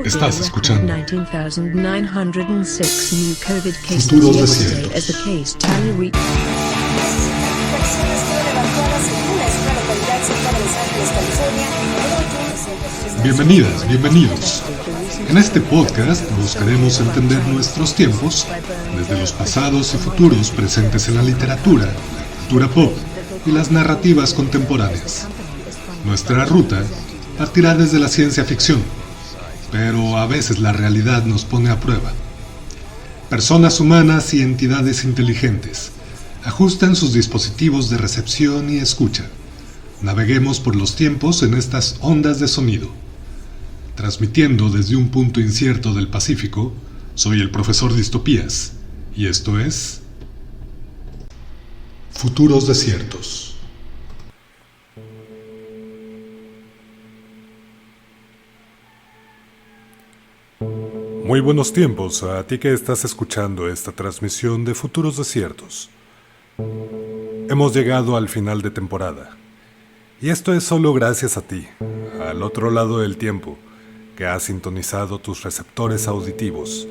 Estás escuchando Futuros Desiertos. Bienvenidas, bienvenidos. En este podcast buscaremos entender nuestros tiempos desde los pasados y futuros presentes en la literatura, la cultura pop y las narrativas contemporáneas. Nuestra ruta partirá desde la ciencia ficción, pero a veces la realidad nos pone a prueba. Personas humanas y entidades inteligentes ajustan sus dispositivos de recepción y escucha. Naveguemos por los tiempos en estas ondas de sonido. Transmitiendo desde un punto incierto del Pacífico, soy el profesor Distopías, y esto es Futuros Desiertos. Muy buenos tiempos a ti que estás escuchando esta transmisión de Futuros Desiertos. Hemos llegado al final de temporada, y esto es solo gracias a ti, al otro lado del tiempo, que has sintonizado tus receptores auditivos,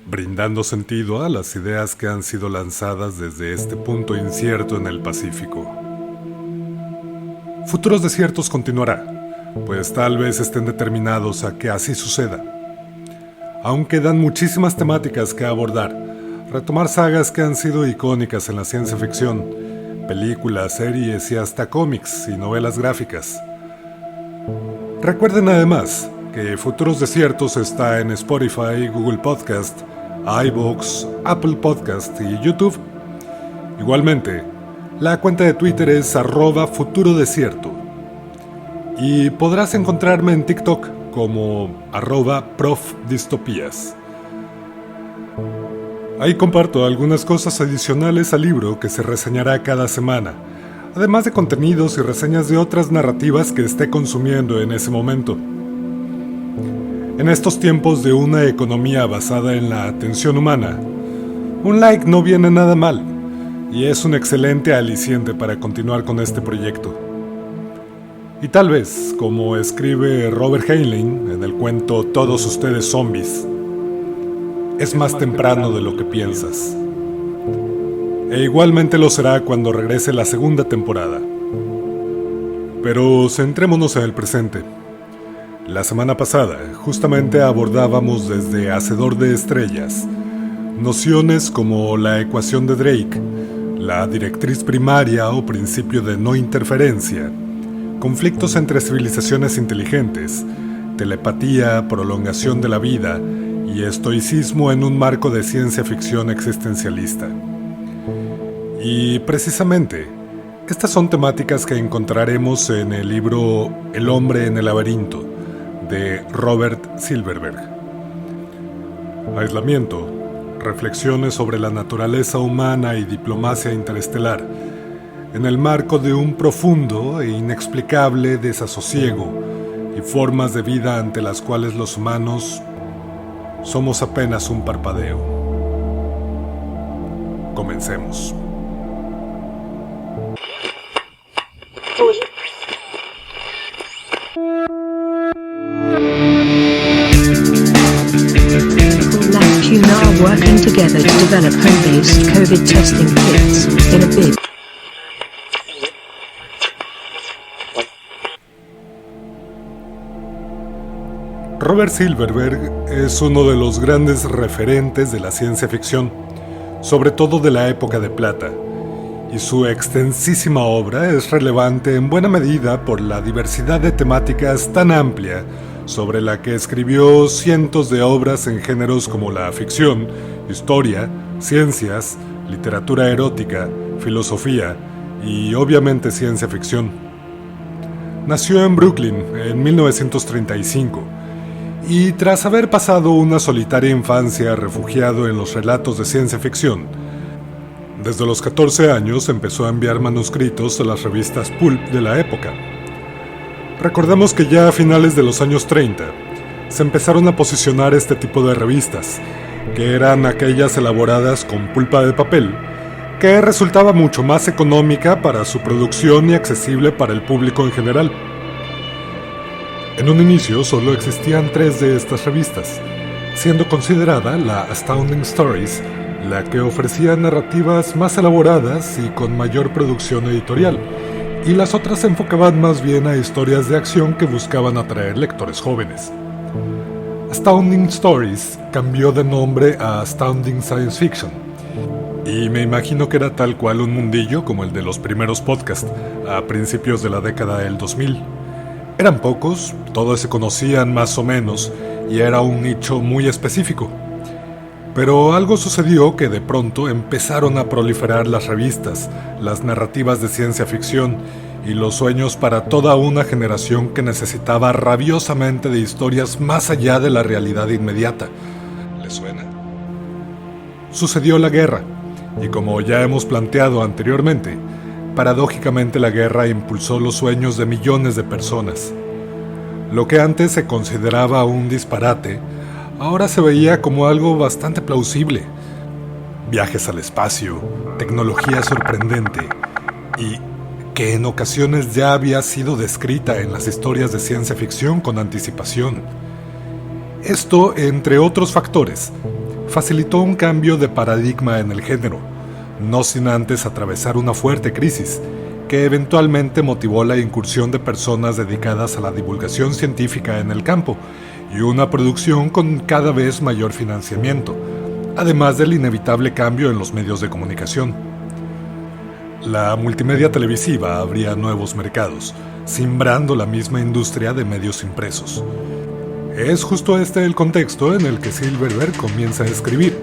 brindando sentido a las ideas que han sido lanzadas desde este punto incierto en el Pacífico. Futuros Desiertos continuará, pues tal vez estén determinados a que así suceda. Aún quedan muchísimas temáticas que abordar, retomar sagas que han sido icónicas en la ciencia ficción, películas, series y hasta cómics y novelas gráficas. Recuerden además que Futuros Desiertos está en Spotify, Google Podcast, iVoox, Apple Podcast y YouTube. Igualmente, la cuenta de Twitter es @futurodesierto y podrás encontrarme en TikTok como @profdistopías. Ahí comparto algunas cosas adicionales al libro que se reseñará cada semana, además de contenidos y reseñas de otras narrativas que esté consumiendo en ese momento. En estos tiempos de una economía basada en la atención humana, un like no viene nada mal, y es un excelente aliciente para continuar con este proyecto. Y tal vez, como escribe Robert Heinlein en el cuento Todos ustedes zombies, es más temprano de lo que piensas. E igualmente lo será cuando regrese la segunda temporada. Pero centrémonos en el presente. La semana pasada, justamente abordábamos desde Hacedor de Estrellas nociones como la ecuación de Drake, la directriz primaria o principio de no interferencia, conflictos entre civilizaciones inteligentes, telepatía, prolongación de la vida y estoicismo en un marco de ciencia ficción existencialista. Y precisamente, estas son temáticas que encontraremos en el libro El hombre en el laberinto, de Robert Silverberg. Aislamiento, reflexiones sobre la naturaleza humana y diplomacia interestelar, en el marco de un profundo e inexplicable desasosiego y formas de vida ante las cuales los humanos somos apenas un parpadeo. Comencemos. Team are working together to develop home-based COVID testing kits in a bid. Robert Silverberg es uno de los grandes referentes de la ciencia ficción, sobre todo de la época de plata, y su extensísima obra es relevante en buena medida por la diversidad de temáticas tan amplia sobre la que escribió cientos de obras en géneros como la ficción, historia, ciencias, literatura erótica, filosofía y obviamente ciencia ficción. Nació en Brooklyn en 1935 y tras haber pasado una solitaria infancia refugiado en los relatos de ciencia ficción, desde los 14 años empezó a enviar manuscritos a las revistas pulp de la época. Recordemos que ya a finales de los años 30 se empezaron a posicionar este tipo de revistas, que eran aquellas elaboradas con pulpa de papel, que resultaba mucho más económica para su producción y accesible para el público en general. En un inicio solo existían 3 de estas revistas, siendo considerada la Astounding Stories la que ofrecía narrativas más elaboradas y con mayor producción editorial, y las otras se enfocaban más bien a historias de acción que buscaban atraer lectores jóvenes. Astounding Stories cambió de nombre a Astounding Science Fiction, y me imagino que era tal cual un mundillo como el de los primeros podcasts, a principios de la década del 2000. Eran pocos, todos se conocían más o menos, y era un nicho muy específico. Pero algo sucedió que de pronto empezaron a proliferar las revistas, las narrativas de ciencia ficción y los sueños para toda una generación que necesitaba rabiosamente de historias más allá de la realidad inmediata. ¿Les suena? Sucedió la guerra, y como ya hemos planteado anteriormente, paradójicamente la guerra impulsó los sueños de millones de personas. Lo que antes se consideraba un disparate, ahora se veía como algo bastante plausible. Viajes al espacio, tecnología sorprendente y que en ocasiones ya había sido descrita en las historias de ciencia ficción con anticipación. Esto, entre otros factores, facilitó un cambio de paradigma en el género, no sin antes atravesar una fuerte crisis, que eventualmente motivó la incursión de personas dedicadas a la divulgación científica en el campo, y una producción con cada vez mayor financiamiento, además del inevitable cambio en los medios de comunicación. La multimedia televisiva abría nuevos mercados, simbrando la misma industria de medios impresos. Es justo este el contexto en el que Silverberg comienza a escribir,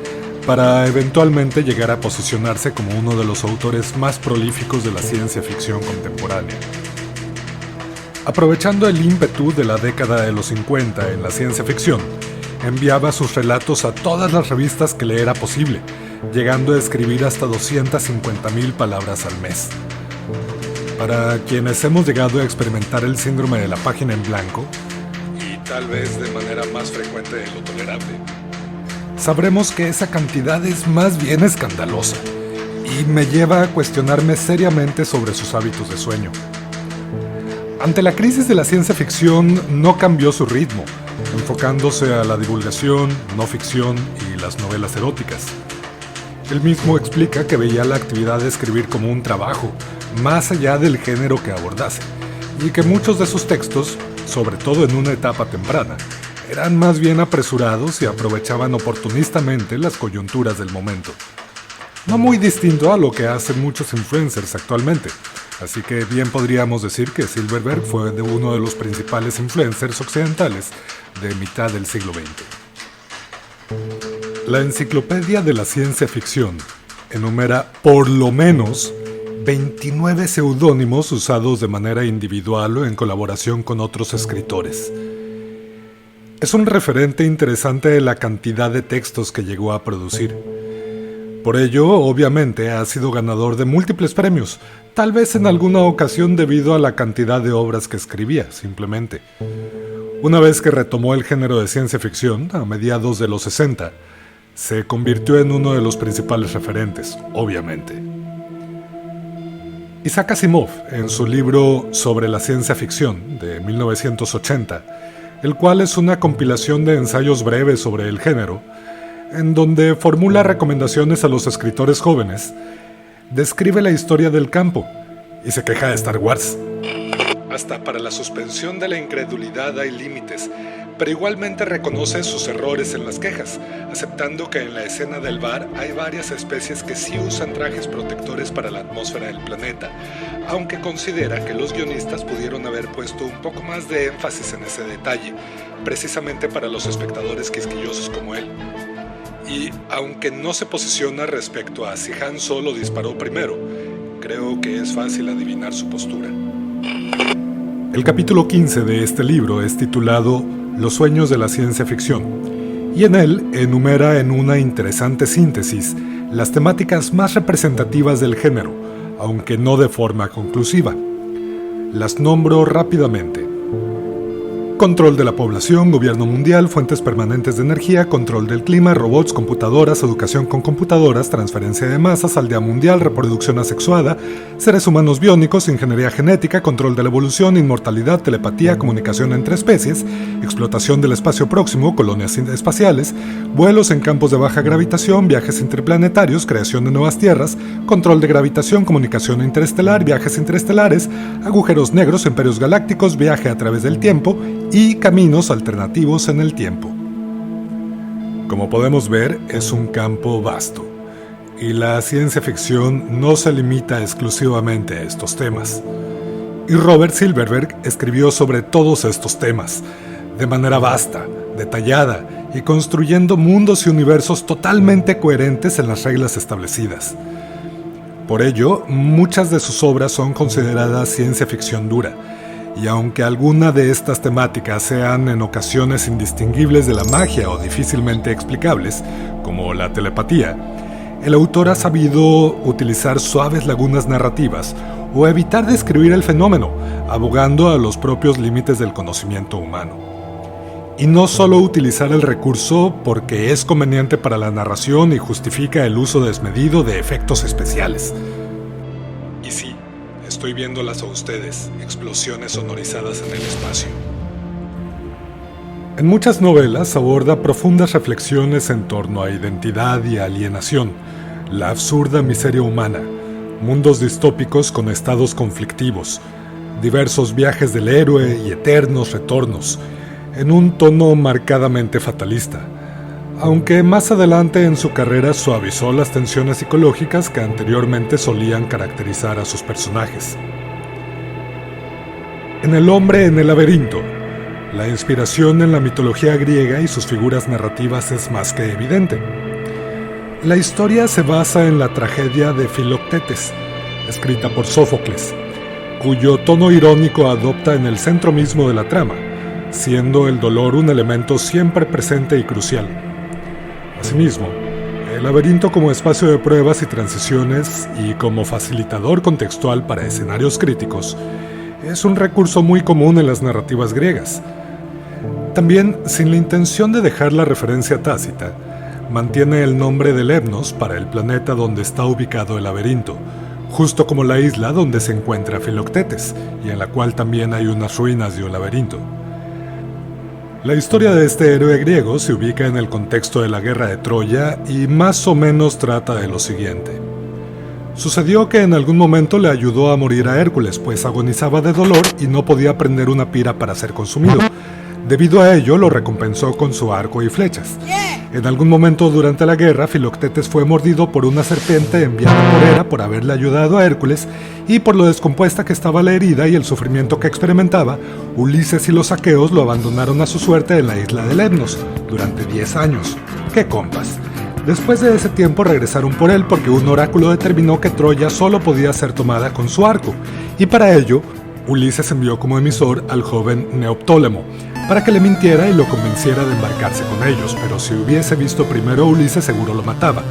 para eventualmente llegar a posicionarse como uno de los autores más prolíficos de la ciencia ficción contemporánea. Aprovechando el ímpetu de la década de los 50 en la ciencia ficción, enviaba sus relatos a todas las revistas que le era posible, llegando a escribir hasta 250,000 palabras al mes. Para quienes hemos llegado a experimentar el síndrome de la página en blanco, y tal vez de manera más frecuente de lo tolerable, sabremos que esa cantidad es más bien escandalosa, y me lleva a cuestionarme seriamente sobre sus hábitos de sueño. Ante la crisis de la ciencia ficción, no cambió su ritmo, enfocándose a la divulgación, no ficción y las novelas eróticas. Él mismo explica que veía la actividad de escribir como un trabajo, más allá del género que abordase, y que muchos de sus textos, sobre todo en una etapa temprana, eran más bien apresurados y aprovechaban oportunistamente las coyunturas del momento. No muy distinto a lo que hacen muchos influencers actualmente. Así que bien podríamos decir que Silverberg fue uno de los principales influencers occidentales de mitad del siglo XX. La Enciclopedia de la Ciencia Ficción enumera por lo menos 29 seudónimos usados de manera individual o en colaboración con otros escritores. Es un referente interesante de la cantidad de textos que llegó a producir. Por ello, obviamente, ha sido ganador de múltiples premios, tal vez en alguna ocasión debido a la cantidad de obras que escribía, simplemente. Una vez que retomó el género de ciencia ficción, a mediados de los 60, se convirtió en uno de los principales referentes, obviamente. Isaac Asimov, en su libro Sobre la ciencia ficción, de 1980, el cual es una compilación de ensayos breves sobre el género, en donde formula recomendaciones a los escritores jóvenes, describe la historia del campo y se queja de Star Wars. Hasta para la suspensión de la incredulidad hay límites, pero igualmente reconoce sus errores en las quejas, aceptando que en la escena del bar hay varias especies que sí usan trajes protectores para la atmósfera del planeta, aunque considera que los guionistas pudieron haber puesto un poco más de énfasis en ese detalle, precisamente para los espectadores quisquillosos como él. Y aunque no se posiciona respecto a si Han Solo disparó primero, creo que es fácil adivinar su postura. El capítulo 15 de este libro es titulado Los sueños de la ciencia ficción, y en él enumera en una interesante síntesis las temáticas más representativas del género, aunque no de forma conclusiva. Las nombro rápidamente. control de la población, gobierno mundial, fuentes permanentes de energía, control del clima, robots, computadoras, educación con computadoras, transferencia de masas, aldea mundial, reproducción asexuada, seres humanos biónicos, ingeniería genética, control de la evolución, inmortalidad, telepatía, comunicación entre especies, explotación del espacio próximo, colonias espaciales, vuelos en campos de baja gravitación, viajes interplanetarios, creación de nuevas tierras, control de gravitación, comunicación interestelar, viajes interestelares, agujeros negros, imperios galácticos, viaje a través del tiempo y caminos alternativos en el tiempo. Como podemos ver, es un campo vasto, y la ciencia ficción no se limita exclusivamente a estos temas. Y Robert Silverberg escribió sobre todos estos temas, de manera vasta, detallada y construyendo mundos y universos totalmente coherentes en las reglas establecidas. Por ello, muchas de sus obras son consideradas ciencia ficción dura, y aunque algunas de estas temáticas sean en ocasiones indistinguibles de la magia o difícilmente explicables, como la telepatía, el autor ha sabido utilizar suaves lagunas narrativas o evitar describir el fenómeno, abogando a los propios límites del conocimiento humano. Y no solo utilizar el recurso porque es conveniente para la narración y justifica el uso desmedido de efectos especiales. Y sí, estoy viéndolas a ustedes, explosiones sonorizadas en el espacio. En muchas novelas aborda profundas reflexiones en torno a identidad y alienación, la absurda miseria humana, mundos distópicos con estados conflictivos, diversos viajes del héroe y eternos retornos, en un tono marcadamente fatalista, aunque más adelante en su carrera suavizó las tensiones psicológicas que anteriormente solían caracterizar a sus personajes. En El hombre en el laberinto, la inspiración en la mitología griega y sus figuras narrativas es más que evidente. La historia se basa en la tragedia de Filoctetes, escrita por Sófocles, cuyo tono irónico adopta en el centro mismo de la trama, siendo el dolor un elemento siempre presente y crucial. Asimismo, el laberinto como espacio de pruebas y transiciones y como facilitador contextual para escenarios críticos es un recurso muy común en las narrativas griegas. También, sin la intención de dejar la referencia tácita, mantiene el nombre de Lemnos para el planeta donde está ubicado el laberinto, justo como la isla donde se encuentra Filoctetes, y en la cual también hay unas ruinas de un laberinto. La historia de este héroe griego se ubica en el contexto de la guerra de Troya y más o menos trata de lo siguiente. Sucedió que en algún momento le ayudó a morir a Hércules, pues agonizaba de dolor y no podía prender una pira para ser consumido. Debido a ello, lo recompensó con su arco y flechas. En algún momento durante la guerra, Filoctetes fue mordido por una serpiente enviada por Hera por haberle ayudado a Hércules, y por lo descompuesta que estaba la herida y el sufrimiento que experimentaba, Ulises y los aqueos lo abandonaron a su suerte en la isla de Lemnos durante 10 años. ¡Qué compas! Después de ese tiempo regresaron por él porque un oráculo determinó que Troya solo podía ser tomada con su arco, y para ello, Ulises envió como emisor al joven Neoptólemo, para que le mintiera y lo convenciera de embarcarse con ellos, pero si hubiese visto primero a Ulises seguro lo mataba.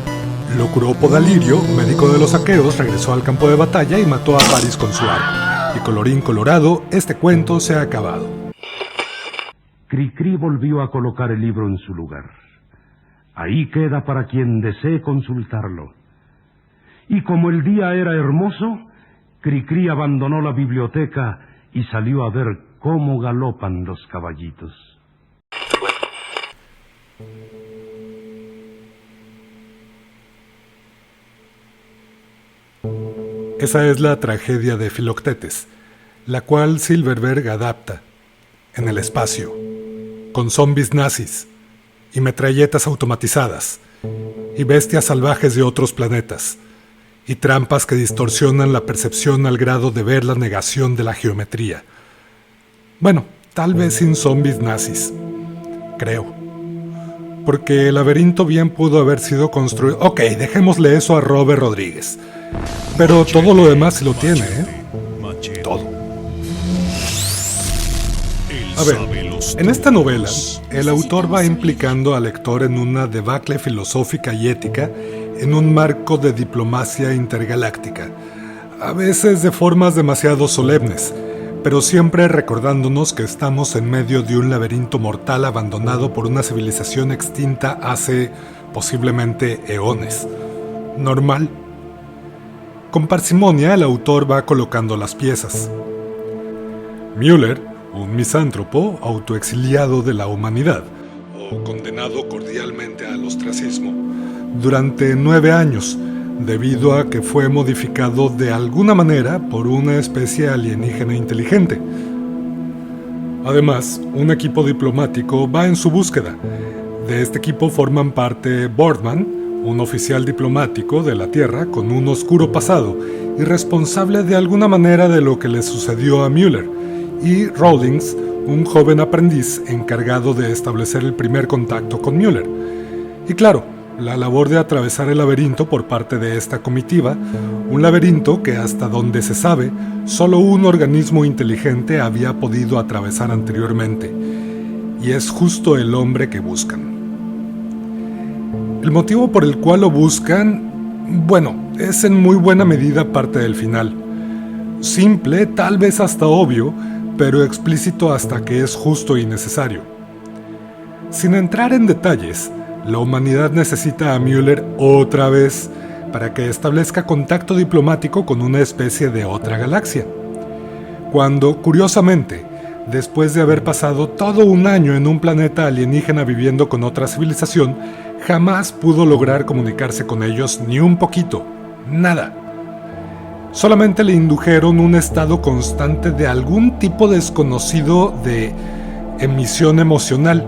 Lo curó Podalirio, médico de los aqueos, regresó al campo de batalla y mató a Paris con su arco. Y colorín colorado, este cuento se ha acabado. Cricri volvió a colocar el libro en su lugar. Ahí queda para quien desee consultarlo. Y como el día era hermoso, Cricri abandonó la biblioteca y salió a ver cómo galopan los caballitos. Esa es la tragedia de Filoctetes, la cual Silverberg adapta en el espacio, con zombies nazis y metralletas automatizadas y bestias salvajes de otros planetas y trampas que distorsionan la percepción al grado de ver la negación de la geometría. Bueno, tal vez sin zombies nazis, creo. Porque el laberinto bien pudo haber sido construido... Ok, dejémosle eso a Robert Rodríguez. Pero todo lo demás sí lo tiene, ¿eh? Todo. A ver, en esta novela, el autor va implicando al lector en una debacle filosófica y ética en un marco de diplomacia intergaláctica, a veces de formas demasiado solemnes, pero siempre recordándonos que estamos en medio de un laberinto mortal abandonado por una civilización extinta hace posiblemente eones. Normal. Con parsimonia, el autor va colocando las piezas. Müller, un misántropo autoexiliado de la humanidad, o condenado cordialmente al ostracismo, durante 9 años, debido a que fue modificado de alguna manera por una especie alienígena inteligente. Además, un equipo diplomático va en su búsqueda. De este equipo forman parte Boardman, un oficial diplomático de la Tierra con un oscuro pasado y responsable de alguna manera de lo que le sucedió a Müller, y Rawlings, un joven aprendiz encargado de establecer el primer contacto con Müller. Y claro, la labor de atravesar el laberinto por parte de esta comitiva, un laberinto que hasta donde se sabe, solo un organismo inteligente había podido atravesar anteriormente, y es justo el hombre que buscan. El motivo por el cual lo buscan, bueno, es en muy buena medida parte del final. Simple, tal vez hasta obvio, pero explícito hasta que es justo y necesario. Sin entrar en detalles, la humanidad necesita a Müller otra vez para que establezca contacto diplomático con una especie de otra galaxia. Cuando, curiosamente, después de haber pasado todo un año en un planeta alienígena viviendo con otra civilización, jamás pudo lograr comunicarse con ellos ni un poquito, nada. Solamente le indujeron un estado constante de algún tipo desconocido de emisión emocional,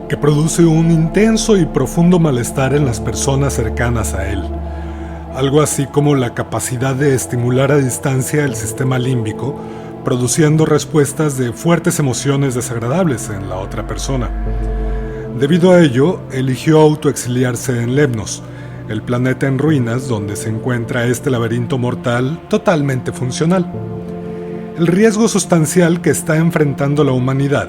que produce un intenso y profundo malestar en las personas cercanas a él. Algo así como la capacidad de estimular a distancia el sistema límbico, produciendo respuestas de fuertes emociones desagradables en la otra persona. Debido a ello, eligió autoexiliarse en Lemnos, el planeta en ruinas donde se encuentra este laberinto mortal totalmente funcional. El riesgo sustancial que está enfrentando la humanidad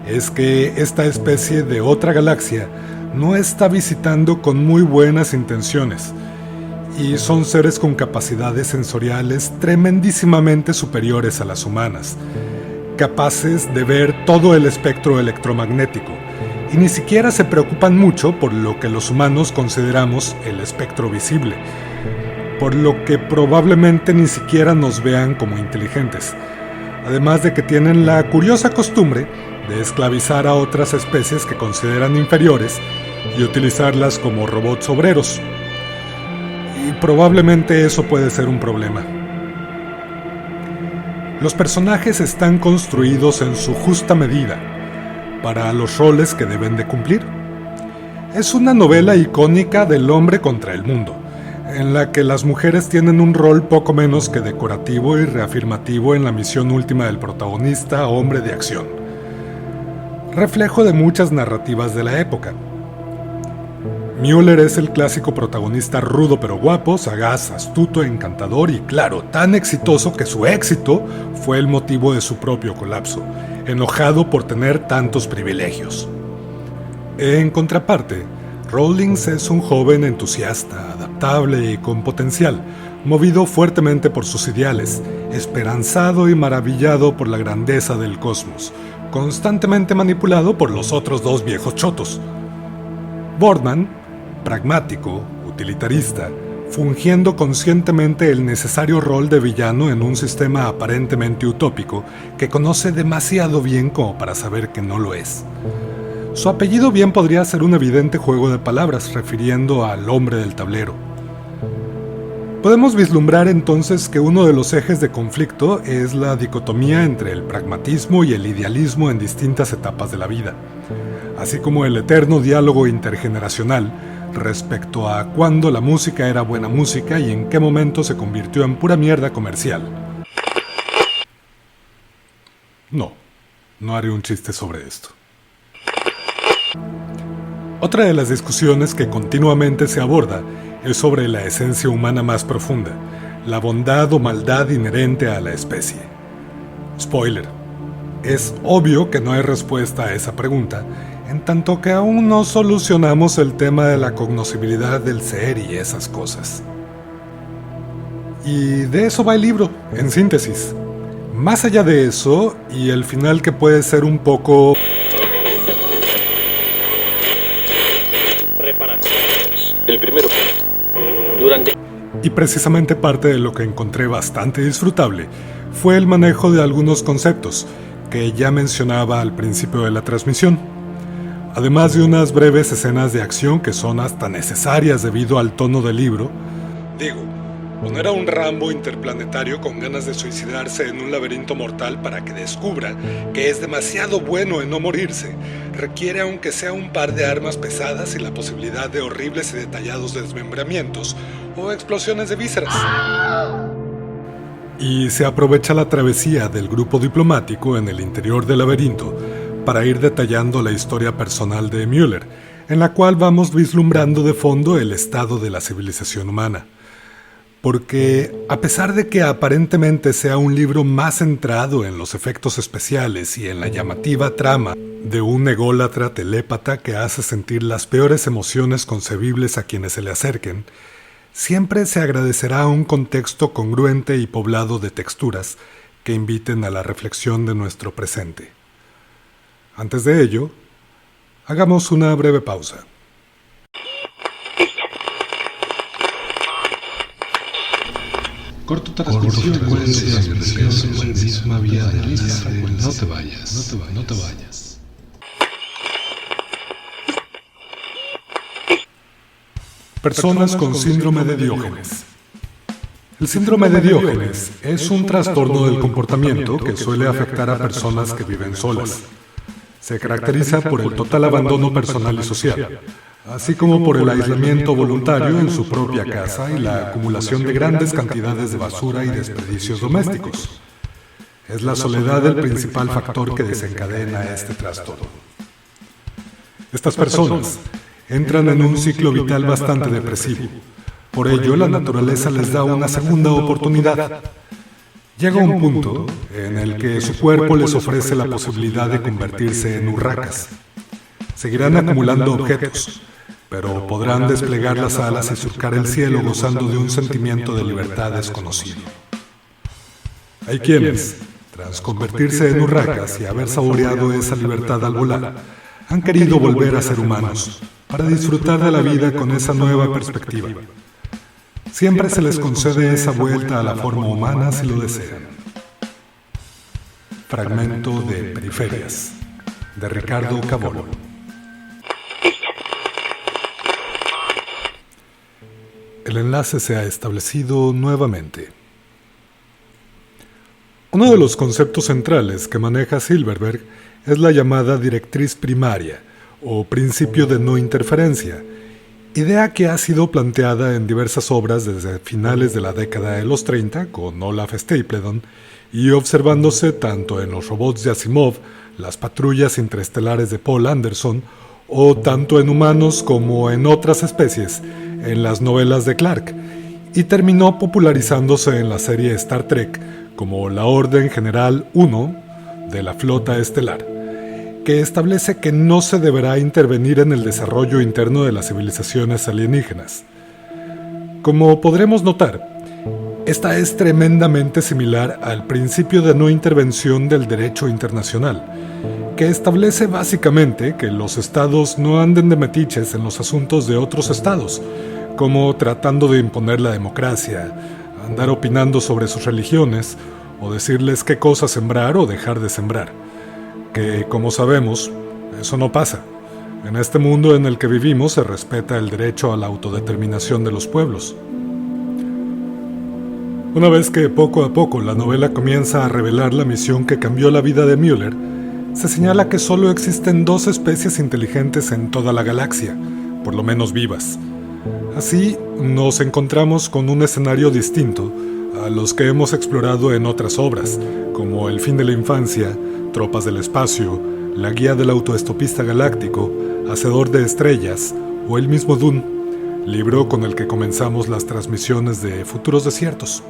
es que esta especie de otra galaxia no está visitando con muy buenas intenciones, y son seres con capacidades sensoriales tremendísimamente superiores a las humanas, capaces de ver todo el espectro electromagnético, y ni siquiera se preocupan mucho por lo que los humanos consideramos el espectro visible, por lo que probablemente ni siquiera nos vean como inteligentes, además de que tienen la curiosa costumbre de esclavizar a otras especies que consideran inferiores y utilizarlas como robots obreros. Y probablemente eso puede ser un problema. Los personajes están construidos en su justa medida para los roles que deben de cumplir. Es una novela icónica del hombre contra el mundo, en la que las mujeres tienen un rol poco menos que decorativo y reafirmativo en la misión última del protagonista, hombre de acción. Reflejo de muchas narrativas de la época. Müller es el clásico protagonista rudo pero guapo, sagaz, astuto, encantador y, claro, tan exitoso que su éxito fue el motivo de su propio colapso, enojado por tener tantos privilegios. En contraparte, Rawlings es un joven entusiasta, adaptable y con potencial, movido fuertemente por sus ideales, esperanzado y maravillado por la grandeza del cosmos, constantemente manipulado por los otros dos viejos chotos. Boardman, pragmático, utilitarista, fungiendo conscientemente el necesario rol de villano en un sistema aparentemente utópico que conoce demasiado bien como para saber que no lo es. Su apellido bien podría ser un evidente juego de palabras refiriendo al hombre del tablero. Podemos vislumbrar entonces que uno de los ejes de conflicto es la dicotomía entre el pragmatismo y el idealismo en distintas etapas de la vida, así como el eterno diálogo intergeneracional respecto a cuándo la música era buena música y en qué momento se convirtió en pura mierda comercial. No haré un chiste sobre esto. Otra de las discusiones que continuamente se aborda es sobre la esencia humana más profunda, la bondad o maldad inherente a la especie. Spoiler: es obvio que no hay respuesta a esa pregunta, en tanto que aún no solucionamos el tema de la cognoscibilidad del ser y esas cosas. Y de eso va el libro, en síntesis. Más allá de eso, y el final que puede ser un poco... Reparaciones. El primero. Durante... Y precisamente parte de lo que encontré bastante disfrutable fue el manejo de algunos conceptos que ya mencionaba al principio de la transmisión, además de unas breves escenas de acción que son hasta necesarias debido al tono del libro. Digo, poner a un Rambo interplanetario con ganas de suicidarse en un laberinto mortal para que descubra que es demasiado bueno en no morirse requiere aunque sea un par de armas pesadas y la posibilidad de horribles y detallados desmembramientos o explosiones de vísceras. Y se aprovecha la travesía del grupo diplomático en el interior del laberinto para ir detallando la historia personal de Müller, en la cual vamos vislumbrando de fondo el estado de la civilización humana. Porque, a pesar de que aparentemente sea un libro más centrado en los efectos especiales y en la llamativa trama de un ególatra telépata que hace sentir las peores emociones concebibles a quienes se le acerquen, siempre se agradecerá un contexto congruente y poblado de texturas que inviten a la reflexión de nuestro presente. Antes de ello, hagamos una breve pausa. Corto transmisión, misma vía de enlace. No te vayas, no te vayas. Personas con síndrome de Diógenes. El síndrome de Diógenes es un trastorno del comportamiento que suele afectar a personas que viven solas. Se caracteriza por el total abandono personal y social, así como por el aislamiento voluntario en su propia casa y la acumulación de grandes cantidades de basura y desperdicios domésticos. Es la soledad el principal factor que desencadena este trastorno. Estas personas entran en un ciclo vital bastante depresivo. Por ello, la naturaleza les da una segunda oportunidad. Llega un punto en el que su cuerpo les ofrece la posibilidad de convertirse en urracas. Seguirán acumulando objetos, pero podrán desplegar las alas y surcar el cielo gozando de un sentimiento de libertad desconocido. Hay quienes, tras convertirse en urracas y haber saboreado esa libertad al volar, han querido volver a ser humanos, para disfrutar de la vida con esa nueva perspectiva. Siempre se les concede esa vuelta a la forma humana si lo desean. Fragmento de Periferias, de Ricardo Cabolo. El enlace se ha establecido nuevamente. Uno de los conceptos centrales que maneja Silverberg es la llamada directriz primaria, o principio de no interferencia, idea que ha sido planteada en diversas obras desde finales de la década de los 30 con Olaf Stapledon y observándose tanto en Los robots de Asimov, Las patrullas interestelares de Paul Anderson, o tanto en humanos como en otras especies, en las novelas de Clarke, y terminó popularizándose en la serie Star Trek como la Orden General 1 de la Flota Estelar, que establece que no se deberá intervenir en el desarrollo interno de las civilizaciones alienígenas. Como podremos notar, esta es tremendamente similar al principio de no intervención del derecho internacional, que establece básicamente que los estados no anden de metiches en los asuntos de otros estados, como tratando de imponer la democracia, andar opinando sobre sus religiones, o decirles qué cosa sembrar o dejar de sembrar. Que, como sabemos, eso no pasa. En este mundo en el que vivimos se respeta el derecho a la autodeterminación de los pueblos. Una vez que poco a poco la novela comienza a revelar la misión que cambió la vida de Müller, se señala que solo existen 2 especies inteligentes en toda la galaxia, por lo menos vivas. Así, nos encontramos con un escenario distinto a los que hemos explorado en otras obras, como El fin de la infancia, Tropas del espacio, La guía del autoestopista galáctico, Hacedor de estrellas o el mismo Dune, libro con el que comenzamos las transmisiones de Futuros Desiertos.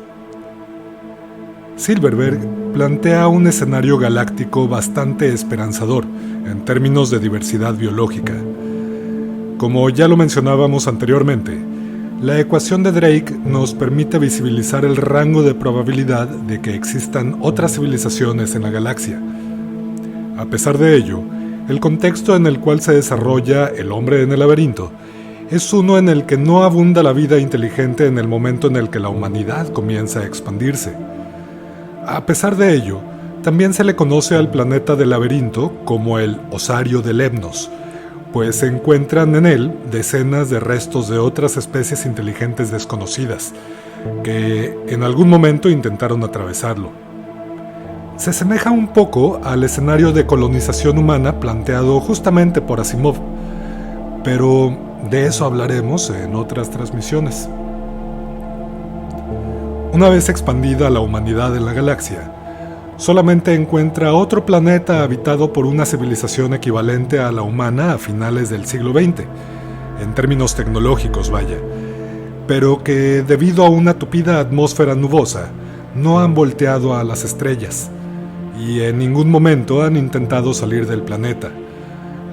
Silverberg plantea un escenario galáctico bastante esperanzador en términos de diversidad biológica. Como ya lo mencionábamos anteriormente, la ecuación de Drake nos permite visibilizar el rango de probabilidad de que existan otras civilizaciones en la galaxia. A pesar de ello, el contexto en el cual se desarrolla El hombre en el laberinto es uno en el que no abunda la vida inteligente en el momento en el que la humanidad comienza a expandirse. A pesar de ello, también se le conoce al planeta del laberinto como el Osario de Lemnos, pues se encuentran en él decenas de restos de otras especies inteligentes desconocidas, que en algún momento intentaron atravesarlo. Se asemeja un poco al escenario de colonización humana planteado justamente por Asimov, pero de eso hablaremos en otras transmisiones. Una vez expandida la humanidad en la galaxia, solamente encuentra otro planeta habitado por una civilización equivalente a la humana a finales del siglo XX, en términos tecnológicos, vaya, pero que debido a una tupida atmósfera nubosa, no han volteado a las estrellas, y en ningún momento han intentado salir del planeta,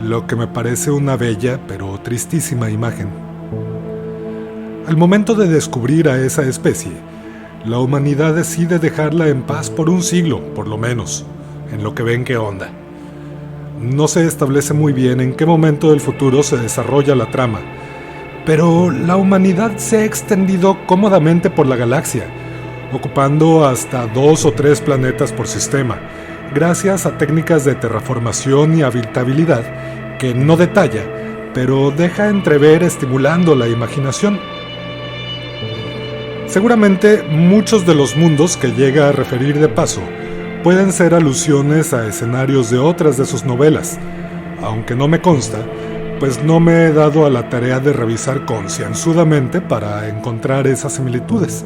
lo que me parece una bella pero tristísima imagen. Al momento de descubrir a esa especie, la humanidad decide dejarla en paz por un siglo, por lo menos, en lo que ven qué onda. No se establece muy bien en qué momento del futuro se desarrolla la trama, pero la humanidad se ha extendido cómodamente por la galaxia, ocupando hasta 2 o 3 planetas por sistema, gracias a técnicas de terraformación y habitabilidad que no detalla, pero deja entrever estimulando la imaginación. Seguramente muchos de los mundos que llega a referir de paso pueden ser alusiones a escenarios de otras de sus novelas, aunque no me consta, pues no me he dado a la tarea de revisar concienzudamente para encontrar esas similitudes.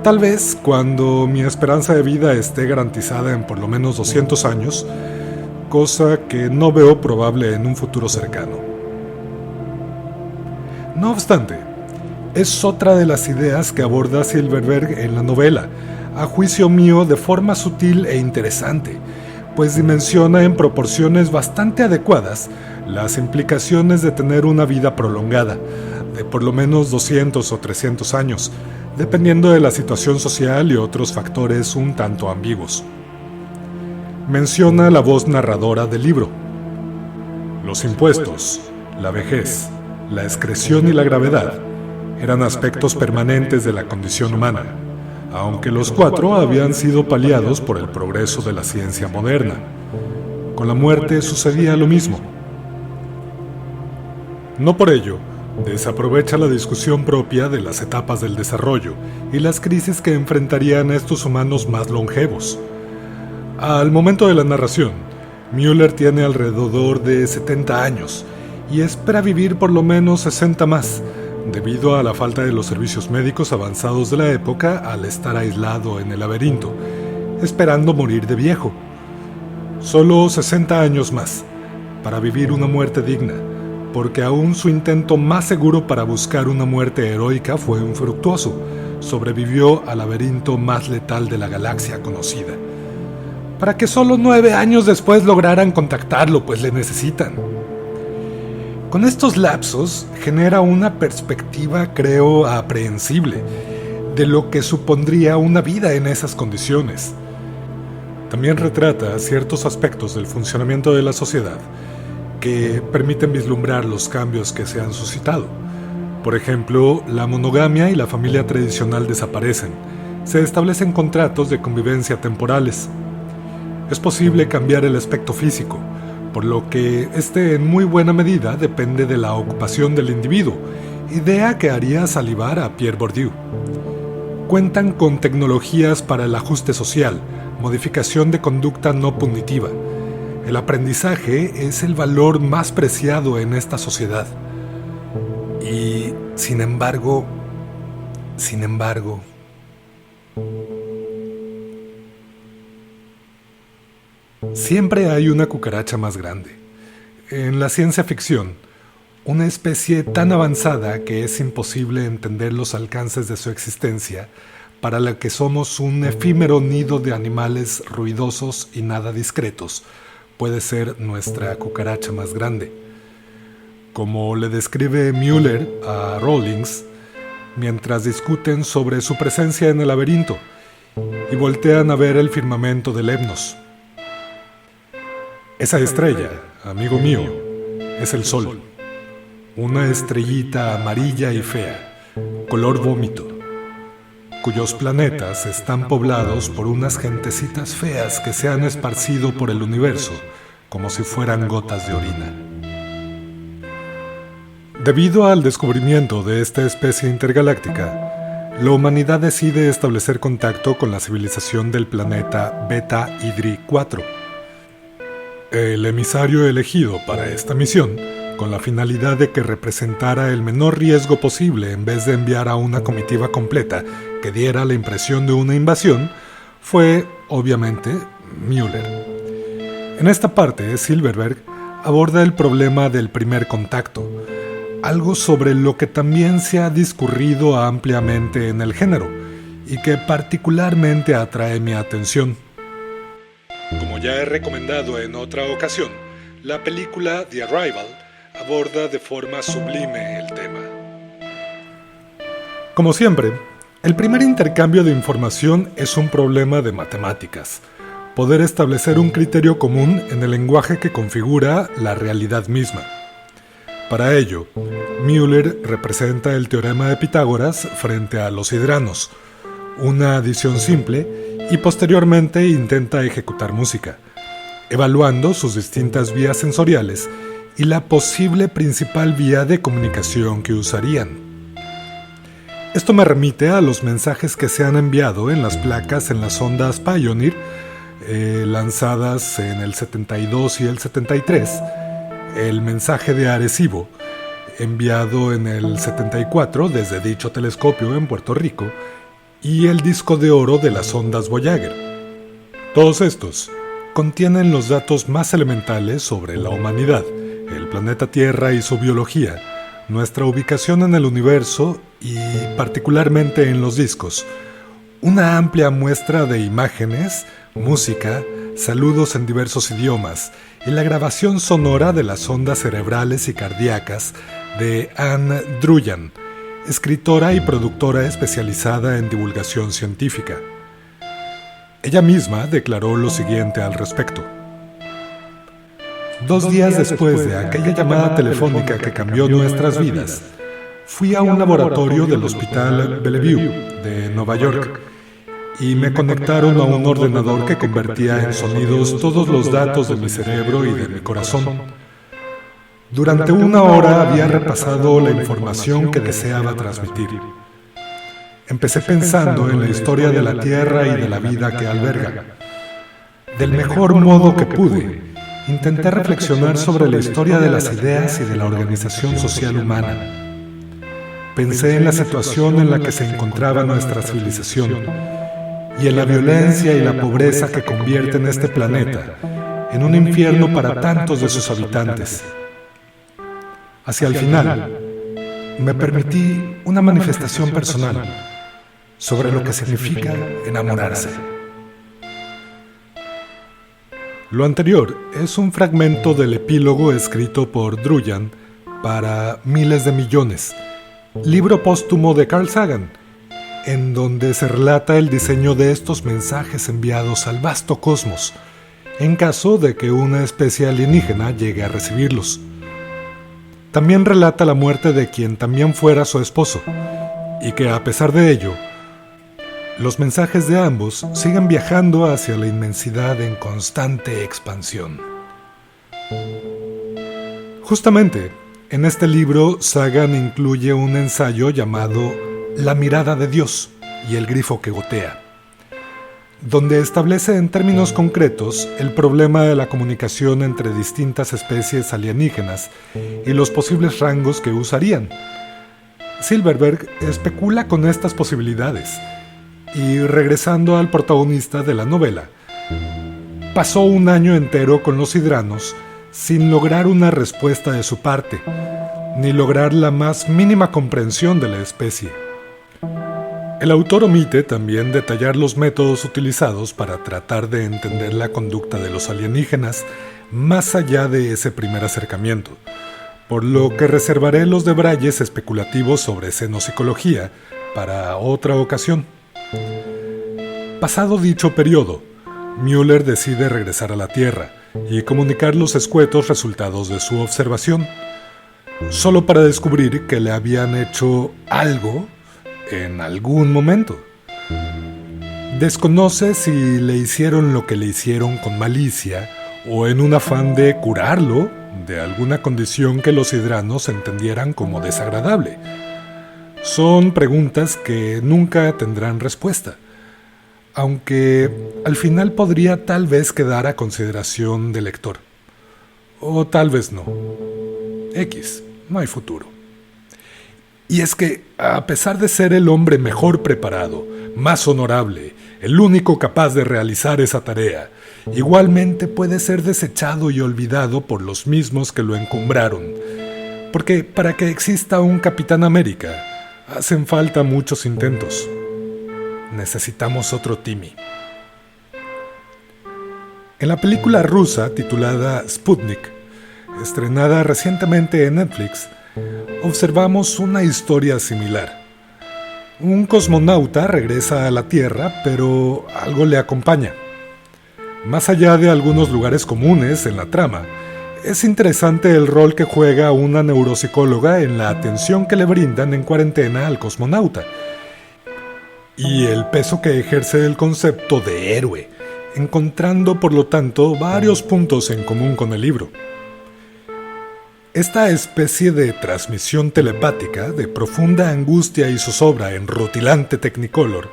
Tal vez cuando mi esperanza de vida esté garantizada en por lo menos 200 años, cosa que no veo probable en un futuro cercano. No obstante, es otra de las ideas que aborda Silverberg en la novela, a juicio mío de forma sutil e interesante, pues dimensiona en proporciones bastante adecuadas las implicaciones de tener una vida prolongada, de por lo menos 200 o 300 años, dependiendo de la situación social y otros factores un tanto ambiguos. Menciona la voz narradora del libro. Los impuestos, la vejez, la excreción y la gravedad eran aspectos permanentes de la condición humana, aunque los 4 habían sido paliados por el progreso de la ciencia moderna. Con la muerte sucedía lo mismo. No por ello, desaprovecha la discusión propia de las etapas del desarrollo y las crisis que enfrentarían a estos humanos más longevos. Al momento de la narración, Müller tiene alrededor de 70 años y espera vivir por lo menos 60 más, debido a la falta de los servicios médicos avanzados de la época al estar aislado en el laberinto, esperando morir de viejo. Solo 60 años más, para vivir una muerte digna, porque aún su intento más seguro para buscar una muerte heroica fue infructuoso. Sobrevivió al laberinto más letal de la galaxia conocida. Para que solo 9 años después lograran contactarlo, pues le necesitan. Con estos lapsos genera una perspectiva, creo, aprehensible de lo que supondría una vida en esas condiciones. También retrata ciertos aspectos del funcionamiento de la sociedad que permiten vislumbrar los cambios que se han suscitado. Por ejemplo, la monogamia y la familia tradicional desaparecen. Se establecen contratos de convivencia temporales. Es posible cambiar el aspecto físico, por lo que este en muy buena medida depende de la ocupación del individuo, idea que haría salivar a Pierre Bourdieu. Cuentan con tecnologías para el ajuste social, modificación de conducta no punitiva. El aprendizaje es el valor más preciado en esta sociedad. Y, sin embargo, siempre hay una cucaracha más grande. En la ciencia ficción, una especie tan avanzada que es imposible entender los alcances de su existencia, para la que somos un efímero nido de animales ruidosos y nada discretos, puede ser nuestra cucaracha más grande. Como le describe Müller a Rawlings, mientras discuten sobre su presencia en el laberinto y voltean a ver el firmamento de Lemnos. Esa estrella, amigo mío, es el Sol, una estrellita amarilla y fea, color vómito, cuyos planetas están poblados por unas gentecitas feas que se han esparcido por el universo como si fueran gotas de orina. Debido al descubrimiento de esta especie intergaláctica, la humanidad decide establecer contacto con la civilización del planeta Beta Hydri 4. El emisario elegido para esta misión, con la finalidad de que representara el menor riesgo posible en vez de enviar a una comitiva completa que diera la impresión de una invasión, fue, obviamente, Müller. En esta parte, Silverberg aborda el problema del primer contacto, algo sobre lo que también se ha discurrido ampliamente en el género y que particularmente atrae mi atención. Como ya he recomendado en otra ocasión, la película The Arrival aborda de forma sublime el tema. Como siempre, el primer intercambio de información es un problema de matemáticas, poder establecer un criterio común en el lenguaje que configura la realidad misma. Para ello, Müller representa el teorema de Pitágoras frente a los hidranos, una adición simple, y posteriormente intenta ejecutar música, evaluando sus distintas vías sensoriales y la posible principal vía de comunicación que usarían. Esto me remite a los mensajes que se han enviado en las placas en las ondas Pioneer, lanzadas en el 72 y el 73, el mensaje de Arecibo, enviado en el 74 desde dicho telescopio en Puerto Rico, y el disco de oro de las ondas Voyager. Todos estos contienen los datos más elementales sobre la humanidad, el planeta Tierra y su biología, nuestra ubicación en el universo y particularmente en los discos, una amplia muestra de imágenes, música, saludos en diversos idiomas y la grabación sonora de las ondas cerebrales y cardíacas de Anne Druyan, escritora y productora especializada en divulgación científica. Ella misma declaró lo siguiente al respecto. 2 días después de aquella llamada telefónica que cambió nuestras vidas, fui a un laboratorio del Hospital Bellevue de Nueva York y me conectaron a un ordenador que convertía en sonidos todos los datos de mi cerebro y de mi corazón. Durante 1 hora había repasado la información que deseaba transmitir. Empecé pensando en la historia de la Tierra y de la vida que alberga. Del mejor modo que pude, intenté reflexionar sobre la historia de las ideas y de la organización social humana. Pensé en la situación en la que se encontraba nuestra civilización y en la violencia y la pobreza que convierten este planeta en un infierno para tantos de sus habitantes. Hacia el final, me permití una manifestación personal sobre lo que significa enamorarse. Lo anterior es un fragmento del epílogo escrito por Druyan para Miles de Millones, libro póstumo de Carl Sagan, en donde se relata el diseño de estos mensajes enviados al vasto cosmos, en caso de que una especie alienígena llegue a recibirlos. También relata la muerte de quien también fuera su esposo, y que a pesar de ello, los mensajes de ambos siguen viajando hacia la inmensidad en constante expansión. Justamente, en este libro, Sagan incluye un ensayo llamado La mirada de Dios y el grifo que gotea, donde establece en términos concretos el problema de la comunicación entre distintas especies alienígenas y los posibles rangos que usarían. Silverberg especula con estas posibilidades y, regresando al protagonista de la novela, pasó 1 año entero con los hidranos sin lograr una respuesta de su parte, ni lograr la más mínima comprensión de la especie. El autor omite también detallar los métodos utilizados para tratar de entender la conducta de los alienígenas más allá de ese primer acercamiento, por lo que reservaré los debrayes especulativos sobre xenopsicología para otra ocasión. Pasado dicho periodo, Müller decide regresar a la Tierra y comunicar los escuetos resultados de su observación, solo para descubrir que le habían hecho algo en algún momento. Desconoce si le hicieron lo que le hicieron con malicia o en un afán de curarlo de alguna condición que los hidranos entendieran como desagradable. Son preguntas que nunca tendrán respuesta, aunque al final podría tal vez quedar a consideración del lector. O tal vez no. No hay futuro. Y es que, a pesar de ser el hombre mejor preparado, más honorable, el único capaz de realizar esa tarea, igualmente puede ser desechado y olvidado por los mismos que lo encumbraron. Porque para que exista un Capitán América, hacen falta muchos intentos. Necesitamos otro Timmy. En la película rusa titulada Sputnik, estrenada recientemente en Netflix, observamos una historia similar. Un cosmonauta regresa a la Tierra, pero algo le acompaña. Más allá de algunos lugares comunes en la trama, es interesante el rol que juega una neuropsicóloga en la atención que le brindan en cuarentena al cosmonauta, y el peso que ejerce el concepto de héroe, encontrando por lo tanto varios puntos en común con el libro. Esta especie de transmisión telepática de profunda angustia y zozobra en rutilante Technicolor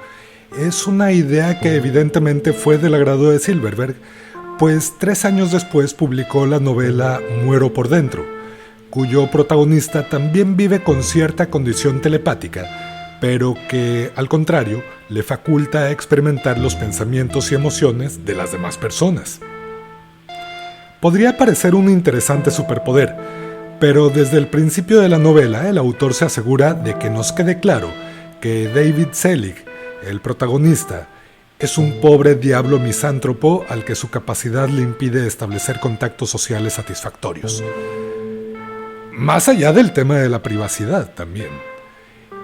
es una idea que evidentemente fue del agrado de Silverberg, pues 3 años después publicó la novela Muero por dentro, cuyo protagonista también vive con cierta condición telepática, pero que, al contrario, le faculta experimentar los pensamientos y emociones de las demás personas. Podría parecer un interesante superpoder, pero desde el principio de la novela el autor se asegura de que nos quede claro que David Selig, el protagonista, es un pobre diablo misántropo al que su capacidad le impide establecer contactos sociales satisfactorios. Más allá del tema de la privacidad también.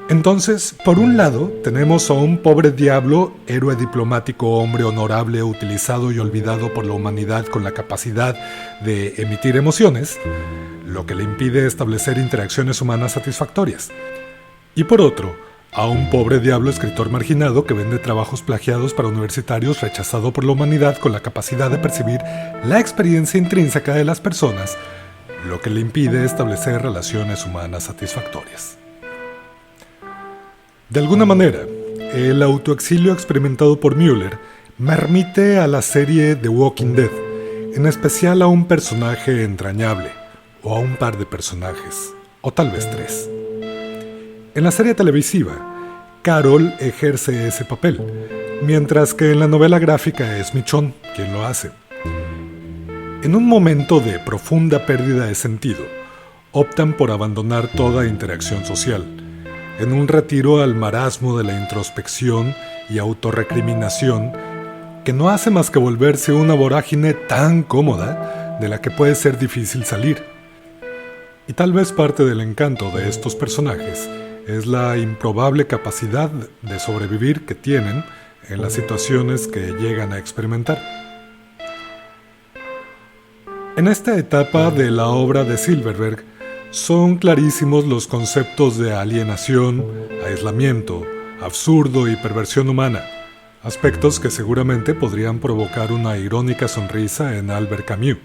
Entonces, por un lado, tenemos a un pobre diablo, héroe diplomático, hombre honorable, utilizado y olvidado por la humanidad con la capacidad de emitir emociones, lo que le impide establecer interacciones humanas satisfactorias. Y por otro, a un pobre diablo escritor marginado que vende trabajos plagiados para universitarios, rechazado por la humanidad con la capacidad de percibir la experiencia intrínseca de las personas, lo que le impide establecer relaciones humanas satisfactorias. De alguna manera, el autoexilio experimentado por Müller me remite a la serie The Walking Dead, en especial a un personaje entrañable, o a un par de personajes, o tal vez 3. En la serie televisiva, Carol ejerce ese papel, mientras que en la novela gráfica es Michonne quien lo hace. En un momento de profunda pérdida de sentido, optan por abandonar toda interacción social, en un retiro al marasmo de la introspección y autorrecriminación que no hace más que volverse una vorágine tan cómoda de la que puede ser difícil salir. Y tal vez parte del encanto de estos personajes es la improbable capacidad de sobrevivir que tienen en las situaciones que llegan a experimentar. En esta etapa de la obra de Silverberg son clarísimos los conceptos de alienación, aislamiento, absurdo y perversión humana, aspectos que seguramente podrían provocar una irónica sonrisa en Albert Camus,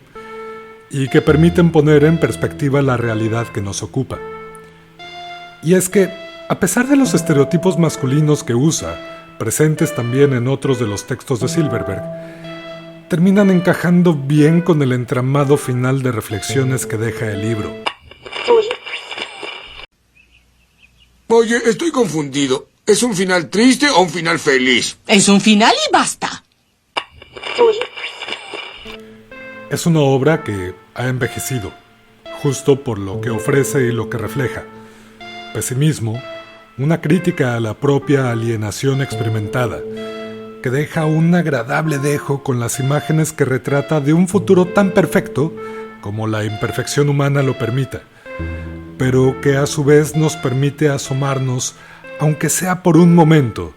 y que permiten poner en perspectiva la realidad que nos ocupa. Y es que, a pesar de los estereotipos masculinos que usa, presentes también en otros de los textos de Silverberg, terminan encajando bien con el entramado final de reflexiones que deja el libro. Oye, estoy confundido. ¿Es un final triste o un final feliz? Es un final y basta. Es una obra que ha envejecido, justo por lo que ofrece y lo que refleja. Pesimismo, una crítica a la propia alienación experimentada, que deja un agradable dejo con las imágenes que retrata de un futuro tan perfecto como la imperfección humana lo permita, pero que a su vez nos permite asomarnos, aunque sea por un momento,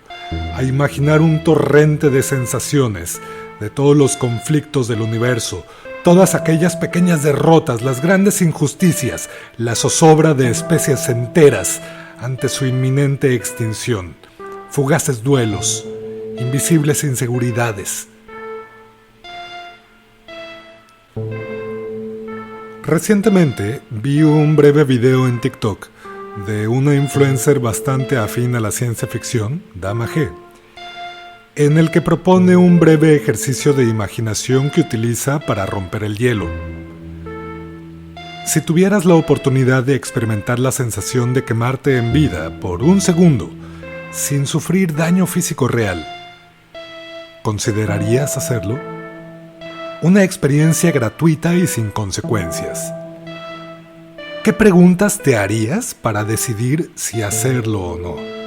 a imaginar un torrente de sensaciones, de todos los conflictos del universo, todas aquellas pequeñas derrotas, las grandes injusticias, la zozobra de especies enteras ante su inminente extinción, fugaces duelos, invisibles inseguridades. Recientemente vi un breve video en TikTok de una influencer bastante afín a la ciencia ficción, Dama G, en el que propone un breve ejercicio de imaginación que utiliza para romper el hielo. Si tuvieras la oportunidad de experimentar la sensación de quemarte en vida por un segundo, sin sufrir daño físico real, ¿considerarías hacerlo? Una experiencia gratuita y sin consecuencias. ¿Qué preguntas te harías para decidir si hacerlo o no?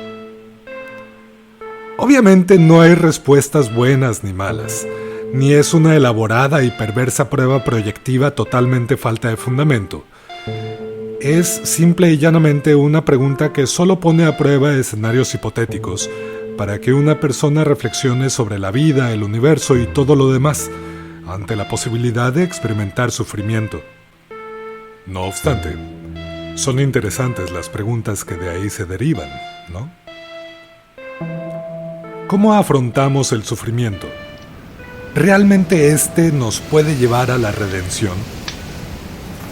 Obviamente no hay respuestas buenas ni malas, ni es una elaborada y perversa prueba proyectiva totalmente falta de fundamento. Es simple y llanamente una pregunta que solo pone a prueba escenarios hipotéticos para que una persona reflexione sobre la vida, el universo y todo lo demás, ante la posibilidad de experimentar sufrimiento. No obstante, son interesantes las preguntas que de ahí se derivan, ¿no? ¿Cómo afrontamos el sufrimiento? ¿Realmente este nos puede llevar a la redención?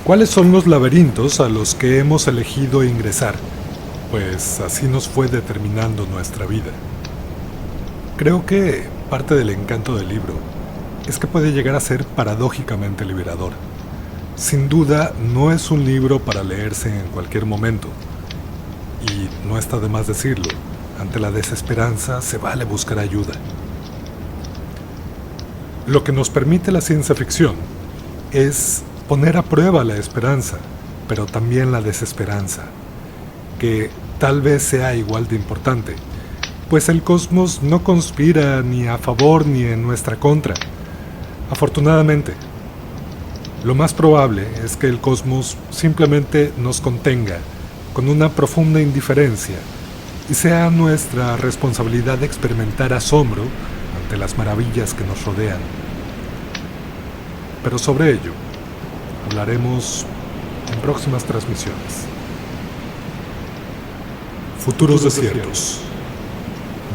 ¿Cuáles son los laberintos a los que hemos elegido ingresar? Pues así nos fue determinando nuestra vida. Creo que parte del encanto del libro es que puede llegar a ser paradójicamente liberador. Sin duda, no es un libro para leerse en cualquier momento. Y no está de más decirlo, ante la desesperanza se vale buscar ayuda. Lo que nos permite la ciencia ficción es poner a prueba la esperanza, pero también la desesperanza, que tal vez sea igual de importante, pues el cosmos no conspira ni a favor ni en nuestra contra. Afortunadamente, lo más probable es que el cosmos simplemente nos contenga con una profunda indiferencia y sea nuestra responsabilidad experimentar asombro ante las maravillas que nos rodean. Pero sobre ello hablaremos en próximas transmisiones. Futuros desiertos.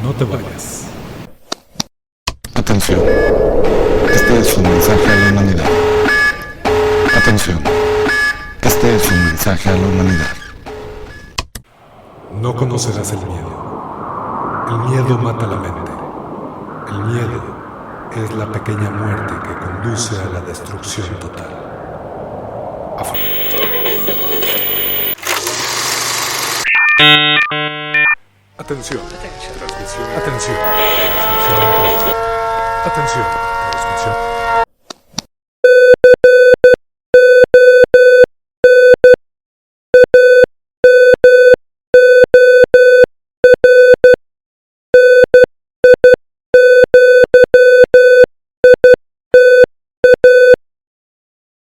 No te vayas. Atención. Este es un mensaje a la humanidad. Atención. Este es un mensaje a la humanidad. No conocerás el miedo. El miedo mata la mente. El miedo es la pequeña muerte que conduce a la destrucción total. Atención. Transmisión. Atención. Transmisión. Atención. Transmisión.